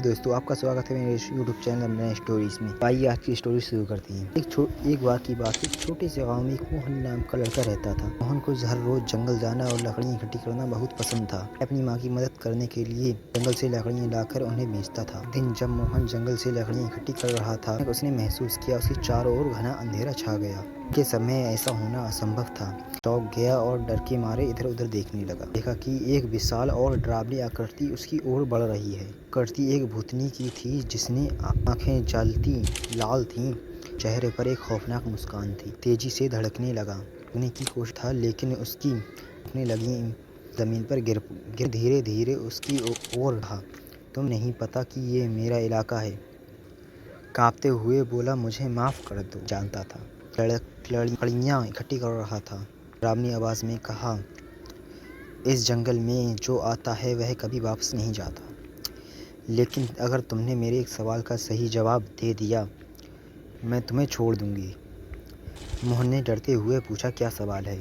दोस्तों, आपका स्वागत है मेरे यूट्यूब चैनल नए स्टोरीज में। आइए आज की स्टोरी शुरू करते हैं। एक बार की बात, एक छोटे से गांव में एक मोहन नाम का लड़का रहता था। मोहन को हर रोज जंगल जाना और लकड़ियाँ इकट्ठी करना बहुत पसंद था। अपनी माँ की मदद करने के लिए जंगल से लकड़ियाँ लाकर उन्हें बेचता था। एक दिन जब मोहन जंगल से लकड़ियाँ इकट्ठी कर रहा था, उसने महसूस किया उसके चारों ओर घना अंधेरा छा गया। के समय ऐसा होना असंभव था। चौंक गया और डर के मारे इधर उधर देखने लगा। देखा कि एक विशाल और डरावनी आकृति उसकी ओर बढ़ रही है। आकृति एक भूतनी की थी, जिसने आंखें जलती लाल थीं, चेहरे पर एक खौफनाक मुस्कान थी। तेजी से धड़कने लगा, भागने की कोशिश था, लेकिन उसकी अपने लगी जमीन पर गिर धीरे धीरे उसकी ओर बढ़ा। तुम नहीं पता कि ये मेरा इलाका है, कांपते हुए बोला। मुझे माफ कर दो, जानता था लकड़ियाँ इकट्ठी कर रहा था। डरावनी आवाज में कहा, इस जंगल में जो आता है वह कभी वापस नहीं जाता, लेकिन अगर तुमने मेरे एक सवाल का सही जवाब दे दिया, मैं तुम्हें छोड़ दूंगी। मोहन ने डरते हुए पूछा, क्या सवाल है?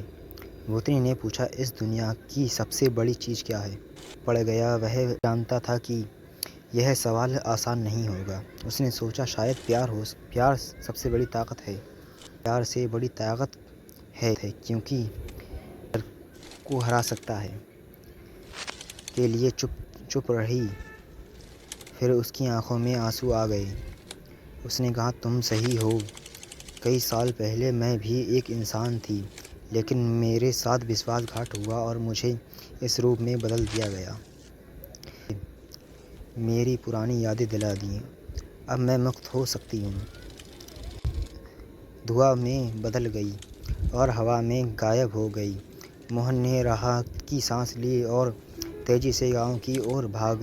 भूतनी ने पूछा, इस दुनिया की सबसे बड़ी चीज़ क्या है? पड़ गया। वह जानता था कि यह सवाल आसान नहीं होगा। उसने सोचा, शायद प्यार हो। प्यार सबसे बड़ी ताकत है। प्यार से बड़ी ताकत है, क्योंकि डर को हरा सकता है। के लिए चुप रही। फिर उसकी आंखों में आंसू आ गए। उसने कहा, तुम सही हो। कई साल पहले मैं भी एक इंसान थी, लेकिन मेरे साथ विश्वासघात हुआ और मुझे इस रूप में बदल दिया गया। मेरी पुरानी यादें दिला दी। अब मैं मुक्त हो सकती हूँ। धुआं में बदल गई और हवा में गायब हो गई। मोहन ने राहत की सांस ली और तेजी से गांव की ओर भाग